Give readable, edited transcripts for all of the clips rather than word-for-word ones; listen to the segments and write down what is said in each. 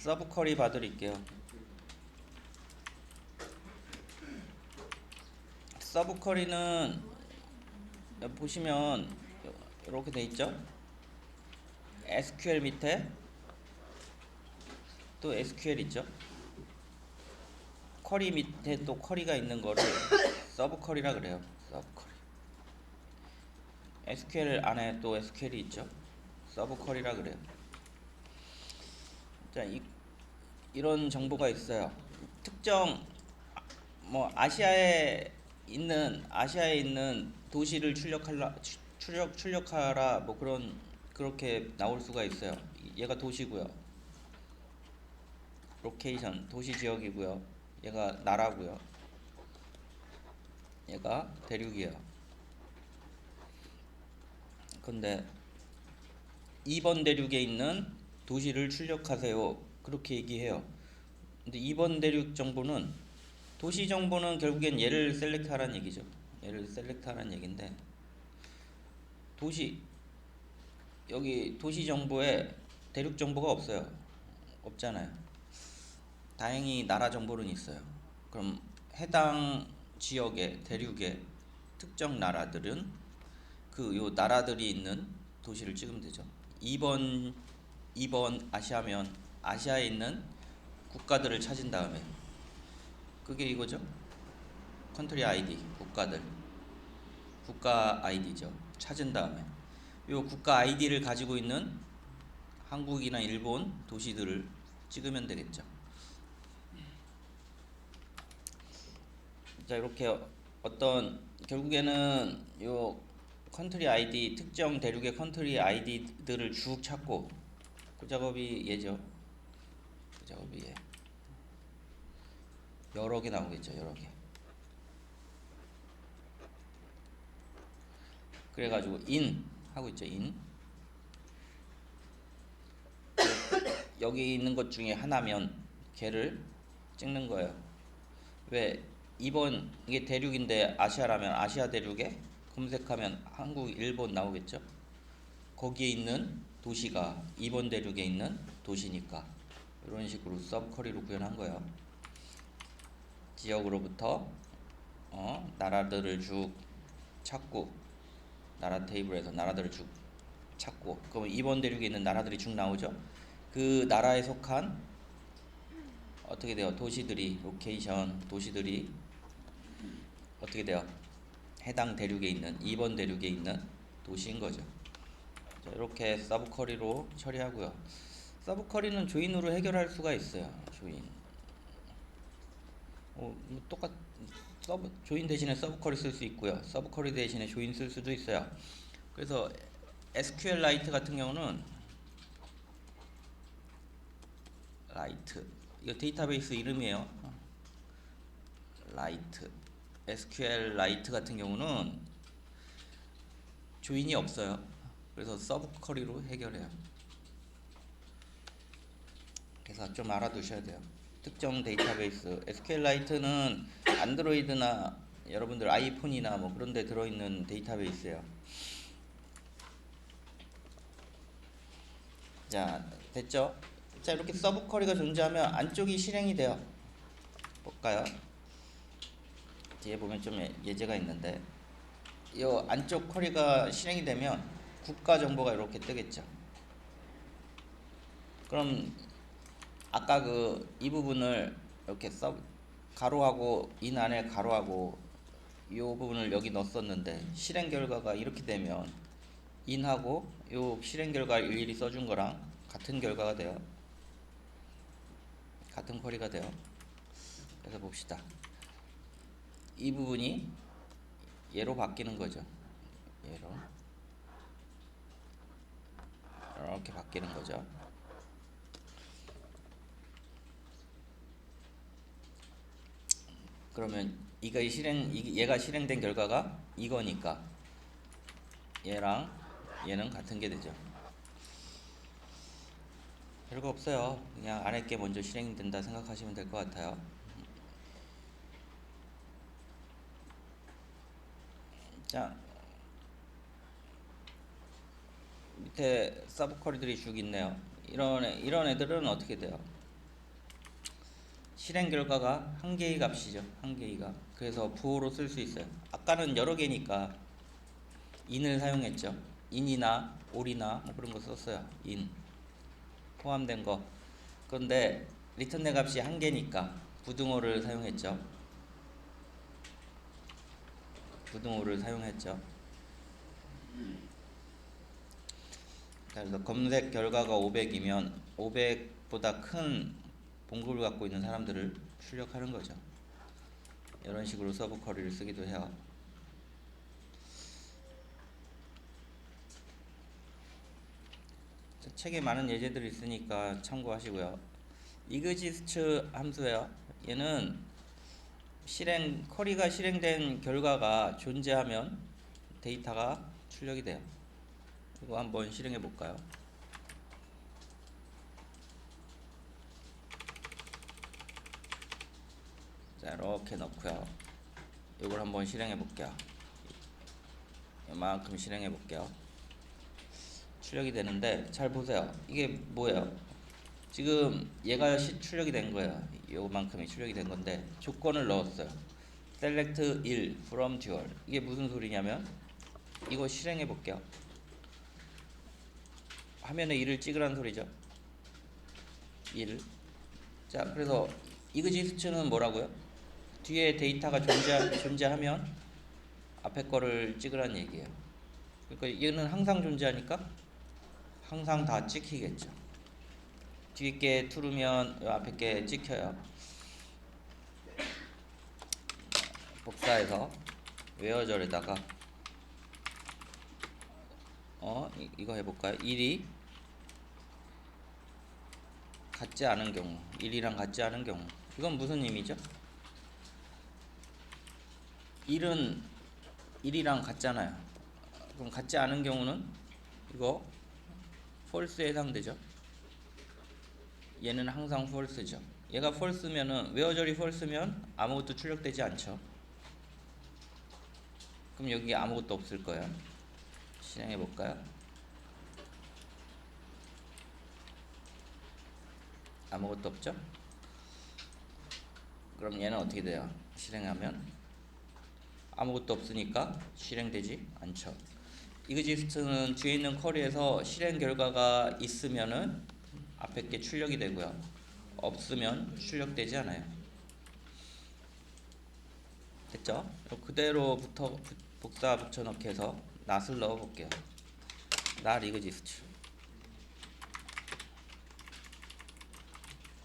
서브 쿼리 봐드릴게요. 서브 쿼리는 보시면 이렇게 돼 있죠. SQL 밑에 또 SQL 있죠. 쿼리 밑에 또 쿼리가 있는 거를 서브 쿼리라 그래요. 서브 쿼리. SQL 안에 또 SQL이 있죠. 서브 쿼리라 그래요. 자, 이런 정보가 있어요. 특정 뭐 아시아에 있는 도시를 출력하라 뭐 그렇게 나올 수가 있어요. 얘가 도시고요. 로케이션 도시 지역이고요. 얘가 나라고요. 얘가 대륙이에요. 근데 2번 대륙에 있는 도시를 출력하세요. 그렇게 얘기해요. 근데 2번 대륙 정보는 도시 정보는 결국엔 얘를 셀렉트하라는 얘기죠. 얘를 셀렉트하라는 얘기인데 여기 도시 정보에 대륙 정보가 없어요. 없잖아요. 다행히 나라 정보는 있어요. 그럼 해당 지역의 대륙의 특정 나라들은 요 나라들이 있는 도시를 찍으면 되죠. 2번 아시아면 아시아에 있는 국가들을 찾은 다음에 그게 이거죠. 컨트리 아이디 국가 아이디죠. 찾은 다음에 요 국가 아이디를 가지고 있는 한국이나 일본 도시들을 찍으면 되겠죠. 자, 이렇게 결국에는 요 컨트리 아이디 특정 대륙의 컨트리 아이디들을 쭉 찾고 그 작업이 얘죠. 그 작업이 얘. 여러 개 나오겠죠. 여러 개. 그래가지고 인 하고 있죠. 인. 여기 있는 것 중에 하나면 걔를 찍는 거예요. 왜 2번 이게 대륙인데 아시아라면 아시아 대륙에 검색하면 한국, 일본 나오겠죠. 거기에 있는 도시가 2번 대륙에 있는 도시니까 이런 식으로 서브쿼리로 구현한 거예요. 지역으로부터 나라들을 쭉 찾고 나라 테이블에서 나라들을 쭉 찾고 그러면 2번 대륙에 있는 나라들이 쭉 나오죠. 그 나라에 속한 어떻게 돼요? 도시들이 어떻게 돼요? 해당 대륙에 있는 2번 대륙에 있는 도시인 거죠. 자, 이렇게 서브 쿼리로 처리하고요. 서브 쿼리는 조인으로 해결할 수가 있어요. 조인. 조인 대신에 서브 쿼리 쓸 수 있고요. 서브 쿼리 대신에 조인 쓸 수도 있어요. 그래서 SQLite 같은 경우는 이거 데이터베이스 이름이에요. 라이트. SQLite 같은 경우는 조인이 없어요. 그래서 서브 쿼리로 해결해요. 그래서 좀 알아두셔야 돼요. 특정 데이터베이스 SQLite는 안드로이드나 여러분들 아이폰이나 뭐 그런 데 들어있는 데이터베이스예요. 자, 됐죠? 자, 이렇게 서브 쿼리가 존재하면 안쪽이 실행이 돼요. 볼까요? 뒤에 보면 좀 예제가 있는데 이 안쪽 쿼리가 실행이 되면 국가 정보가 이렇게 뜨겠죠. 그럼 아까 이 부분을 이렇게 가로하고 인 안에 가로하고 이 부분을 여기 넣었었는데 실행 결과가 이렇게 되면 인하고 이 실행 결과를 일일이 써준 거랑 같은 결과가 돼요. 같은 쿼리가 돼요. 그래서 봅시다. 이 부분이 얘로 바뀌는 거죠. 얘로 이렇게 바뀌는 거죠. 그러면 얘가 실행된 결과가 이거니까 얘랑 얘는 같은 게 되죠. 별거 없어요. 그냥 안에 게 먼저 실행이 된다 생각하시면 될 것 같아요. 자, 밑에 서브 쿼리들이 쭉 있네요. 이런 애들은 어떻게 돼요? 실행 결과가 한 개의 값이죠. 한 개의 값. 그래서 부호로 쓸 수 있어요. 아까는 여러 개니까 in을 사용했죠. in이나 all이나 뭐 그런 거 썼어요. in 포함된 거. 그런데 리턴 내 값이 한 개니까 부등호를 사용했죠. 부등호를 사용했죠. 그래서 검색 결과가 500이면 500보다 큰 봉급을 갖고 있는 사람들을 출력하는 거죠. 이런 식으로 서브 쿼리를 쓰기도 해요. 책에 많은 예제들이 있으니까 참고하시고요. exist 함수예요. 얘는 쿼리가 실행된 결과가 존재하면 데이터가 출력이 돼요. 이거 한번 실행해 볼까요? 자, 이렇게 넣고요. 이걸 한번 실행해 볼게요. 이만큼 실행해 볼게요. 출력이 되는데 잘 보세요. 이게 뭐예요? 지금 얘가 출력이 된 거예요. 요만큼이 출력이 된 건데 조건을 넣었어요. select 1 from dual. 이게 무슨 소리냐면 이거 실행해 볼게요. 화면에 1을 찍으라는 소리죠. 1. 자, 그래서 exist는 뭐라고요? 뒤에 데이터가 존재하면 앞에 거를 찍으라는 얘기예요. 그러니까 얘는 항상 존재하니까 항상 다 찍히겠죠. 뒤에 게 true면 앞에 게 찍혀요. 복사해서 where절에다가 이거 해볼까요? 1이 같지 않은 경우, 1이랑 같지 않은 경우. 이건 무슨 의미죠? 1은 1이랑 같잖아요. 그럼 같지 않은 경우는 이거 false에 해당되죠. 얘는 항상 false죠. 얘가 false면은 where절이 false면 아무것도 출력되지 않죠. 그럼 여기 아무것도 없을 거예요. 실행해 볼까요? 아무것도 없죠? 그럼 얘는 어떻게 돼요? 실행하면 아무것도 없으니까 실행되지 않죠. exist는 뒤에 있는 쿼리에서 실행 결과가 있으면은 앞에 게 출력이 되고요. 없으면 출력되지 않아요. 됐죠? 그대로부터 복사 붙여넣기 해서 not을 넣어 볼게요. not exist.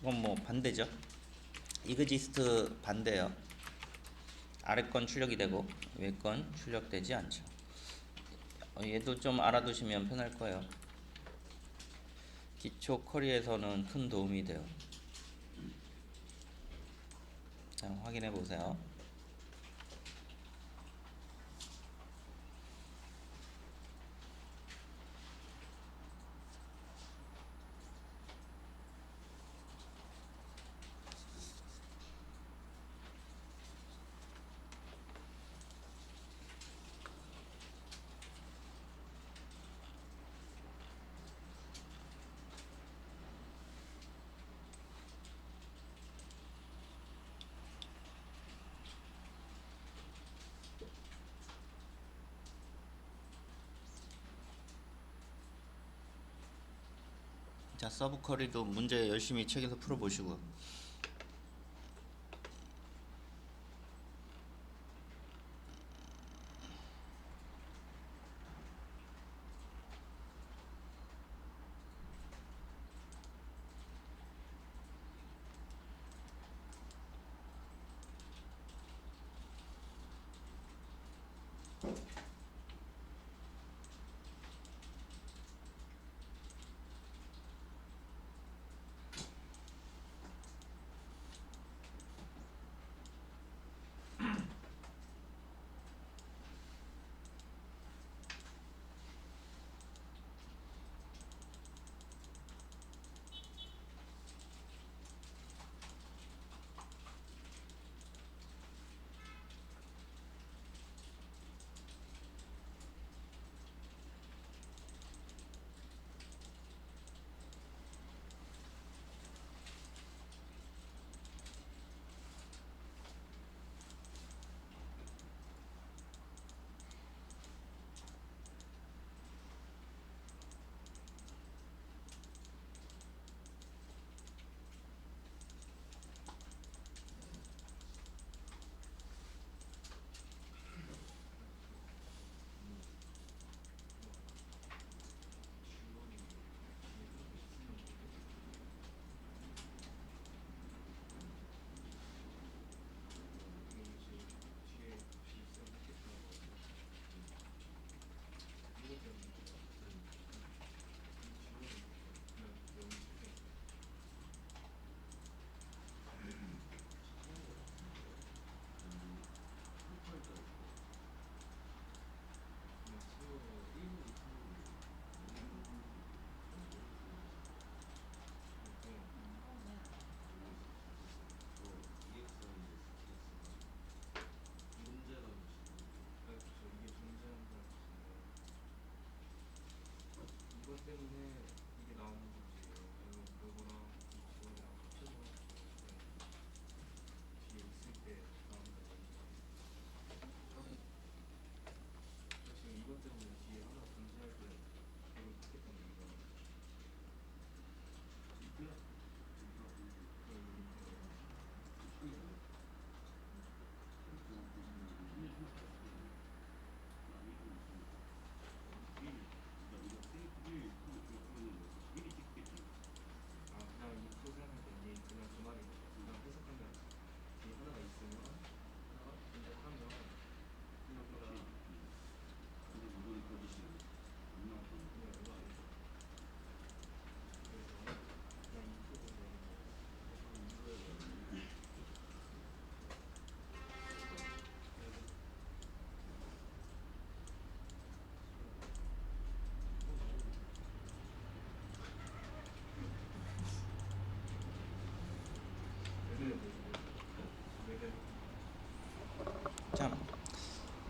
이건 뭐 반대죠. exist 반대예요. 아래 건 출력이 되고 위에 건 출력되지 않죠. 얘도 좀 알아두시면 편할 거예요. 기초 쿼리에서는 큰 도움이 돼요. 자, 확인해 보세요. 자, 서브 쿼리도 문제 열심히 책에서 풀어보시고.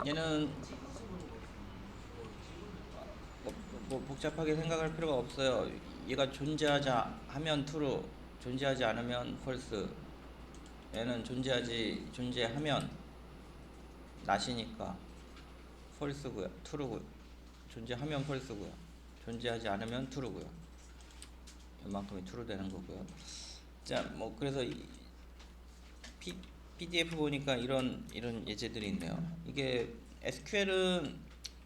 얘는 뭐 복잡하게 생각할 필요가 없어요. 얘가 존재하자 하면 true, 존재하지 않으면 false. 얘는 존재하면 not이니까 false고요, true고요. 존재하면 false고요. 존재하지 않으면 true고요. 이만큼이 true 되는 거고요. 자, 뭐 그래서 PDF 보니까 이런 예제들이 있네요. 이게 SQL은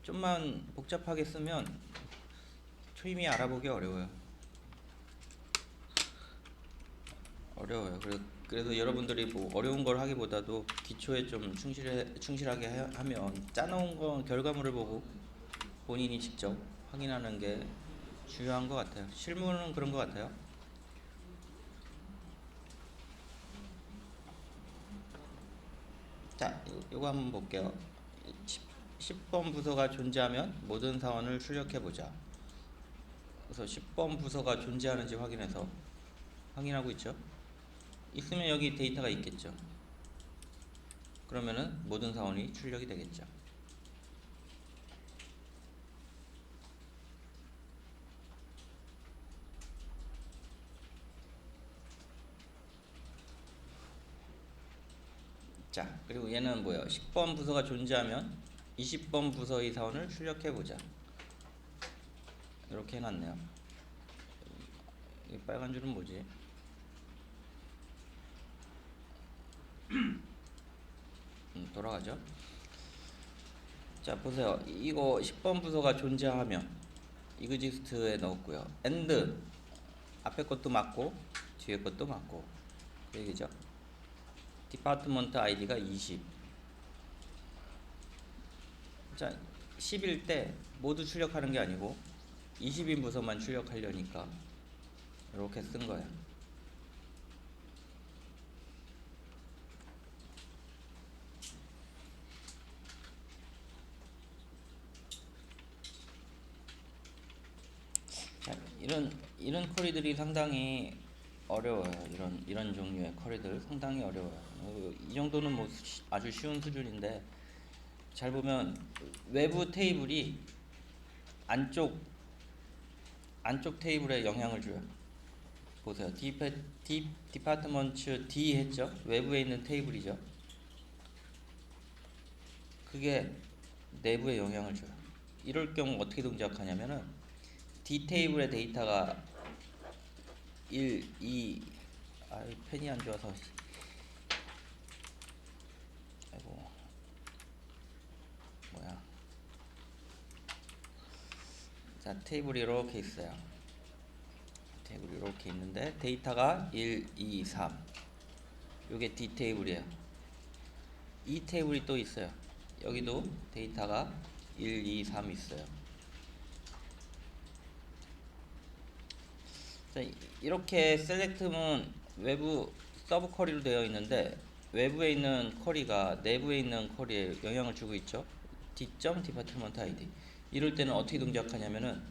좀만 복잡하게 쓰면 초임이 알아보기 어려워요. 그래서 여러분들이 뭐 어려운 걸 하기보다도 기초에 좀 충실하게 하면 짜놓은 거 결과물을 보고 본인이 직접 확인하는 게 중요한 것 같아요. 실무는 그런 것 같아요. 자, 이거 한번 볼게요. 10번 부서가 존재하면 모든 사원을 출력해보자. 그래서 10번 부서가 존재하는지 확인하고 있죠. 있으면 여기 데이터가 있겠죠. 그러면은 모든 사원이 출력이 되겠죠. 자, 그리고 얘는 뭐예요? 10번 부서가 존재하면 20번 부서의 사원을 출력해보자. 이렇게 해놨네요. 이 빨간 줄은 뭐지? 돌아가죠. 자, 보세요. 이거 10번 부서가 존재하면 exist에 넣었고요. and 앞에 것도 맞고 뒤에 것도 맞고 그 얘기죠. 디파트먼트 아이디가 20. 자, 10일 때 모두 출력하는 게 아니고 20인 부서만 출력하려니까 이렇게 쓴 거예요. 자, 이런 쿼리들이 상당히 어려워요. 이런 종류의 쿼리들 상당히 어려워요. 이 정도는 뭐 아주 쉬운 수준인데 잘 보면 외부 테이블이 안쪽 테이블에 영향을 줘요. 보세요. 디파트먼트 D 했죠? 외부에 있는 테이블이죠. 그게 내부에 영향을 줘요. 이럴 경우 어떻게 동작하냐면은 D 테이블의 데이터가 1, 2, 펜이 안 좋아서 아이고 뭐야. 자, 테이블이 이렇게 있어요. 테이블이 이렇게 있는데 데이터가 1, 2, 3. 요게 D 테이블이에요. 이 테이블이 또 있어요. 여기도 데이터가 1, 2, 3 있어요. 자, 이렇게 셀렉트는 외부 서브 쿼리로 되어 있는데 외부에 있는 쿼리가 내부에 있는 쿼리에 영향을 주고 있죠. D.department id. 이럴 때는 어떻게 동작하냐면은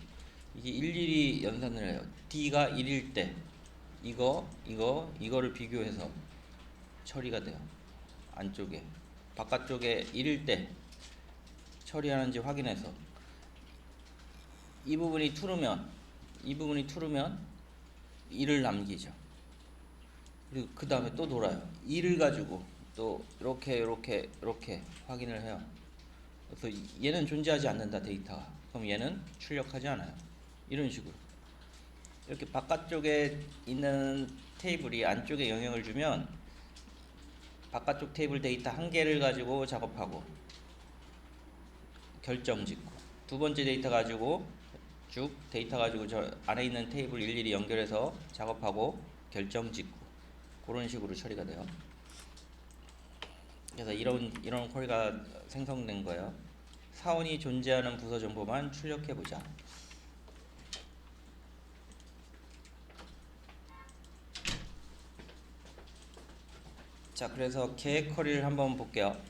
이게 일일이 연산을 해요. D가 1일 때 이거를 비교해서 처리가 돼요. 안쪽에 바깥쪽에 1일 때 처리하는지 확인해서 이 부분이 true면 1을 남기죠. 그리고 그 다음에 또 돌아요. 2를 가지고 또 이렇게 확인을 해요. 그래서 얘는 존재하지 않는다 데이터가. 그럼 얘는 출력하지 않아요. 이런 식으로 이렇게 바깥쪽에 있는 테이블이 안쪽에 영향을 주면 바깥쪽 테이블 데이터 한 개를 가지고 작업하고 결정 짓고 두 번째 데이터 가지고 데이터 가지고 저 안에 있는 테이블 일일이 연결해서 작업하고 결정 짓고 그런 식으로 처리가 돼요. 그래서 이런 쿼리가 생성된 거예요. 사원이 존재하는 부서 정보만 출력해보자. 자, 그래서 계획 쿼리를 한번 볼게요.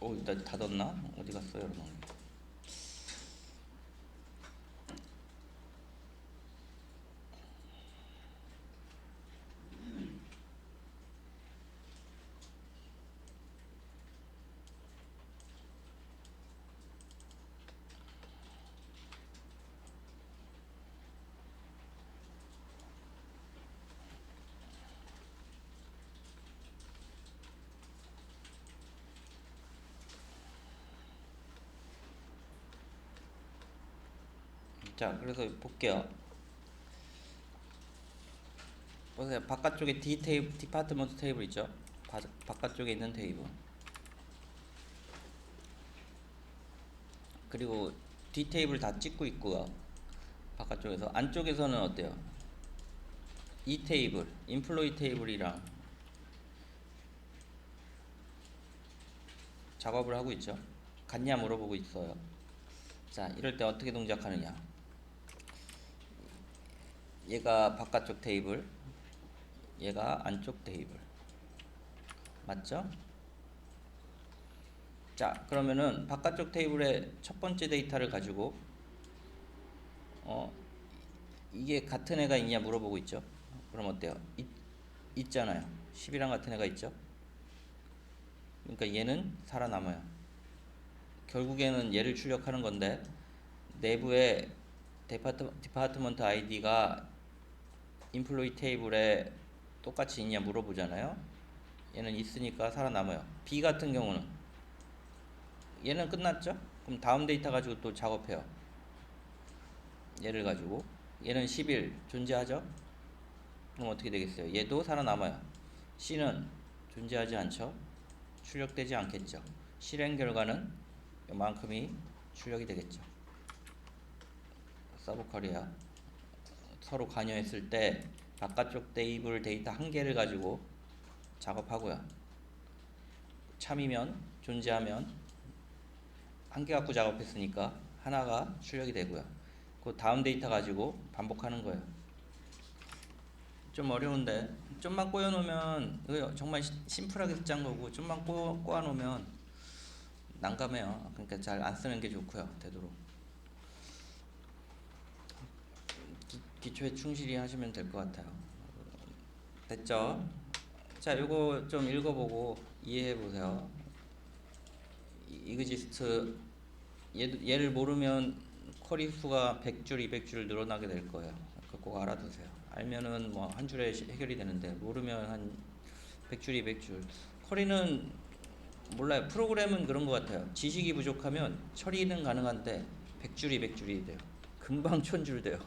오, 일단 닫았나? 어디 갔어요, 여러분? 자, 그래서 볼게요. 보세요. 바깥쪽에 디파트먼트 테이블 있죠? 바깥쪽에 있는 테이블. 그리고 D 테이블 다 찍고 있고요. 바깥쪽에서. 안쪽에서는 어때요? 이 테이블, 인플로이 테이블이랑 작업을 하고 있죠. 같냐 물어보고 있어요. 자, 이럴 때 어떻게 동작하느냐? 얘가 바깥쪽 테이블, 얘가 안쪽 테이블. 맞죠? 자, 그러면은 바깥쪽 테이블의 첫 번째 데이터를 가지고 이게 같은 애가 있냐 물어보고 있죠. 그럼 어때요? 있잖아요. 10이랑 같은 애가 있죠. 그러니까 얘는 살아남아요. 결국에는 얘를 출력하는 건데 내부에 디파트먼트 아이디가 인플로이 테이블에 똑같이 있냐 물어보잖아요. 얘는 있으니까 살아남아요. B 같은 경우는 얘는 끝났죠. 그럼 다음 데이터 가지고 또 작업해요. 얘를 가지고 얘는 11 존재하죠. 그럼 어떻게 되겠어요? 얘도 살아남아요. C는 존재하지 않죠. 출력되지 않겠죠. 실행 결과는 이만큼이 출력이 되겠죠. 서브 커리어 서로 관여했을 때 바깥쪽 테이블 데이터 한 개를 가지고 작업하고요. 참이면 존재하면 한 개 갖고 작업했으니까 하나가 출력이 되고요. 그 다음 데이터 가지고 반복하는 거예요. 좀 어려운데 좀만 꼬여놓으면 이거 정말 심플하게 짠 거고 좀만 꼬아놓으면 난감해요. 그러니까 잘 안 쓰는 게 좋고요. 되도록 기초에 충실히 하시면 될 것 같아요. 됐죠? 자, 이거 좀 읽어보고 이해해 보세요. 이그지스트 얘를 모르면 쿼리 수가 100줄, 200줄 늘어나게 될 거예요. 그거 꼭 알아두세요. 알면은 뭐 한 줄에 해결이 되는데 모르면 한 100줄, 200줄. 쿼리는 몰라요. 프로그램은 그런 것 같아요. 지식이 부족하면 처리는 가능한데 100줄, 200줄이 돼요. 금방 1000줄 돼요.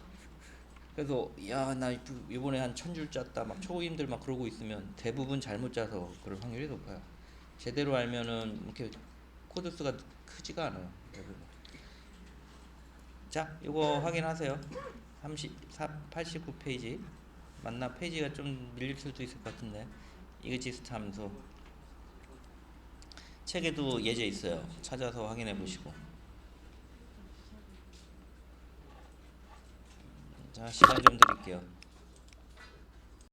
그래서 야, 나 이번에 한 1000줄 짰다 막 초보임들 막 그러고 있으면 대부분 잘못 짜서 그럴 확률이 높아요. 제대로 알면은 이렇게 코드 수가 크지가 않아요. 대부분. 자, 이거 확인하세요. 89페이지 맞나? 페이지가 좀 밀릴 수도 있을 것 같은데 이그지스트 함수 책에도 예제 있어요. 찾아서 확인해 보시고. 자, 시간 좀 드릴게요.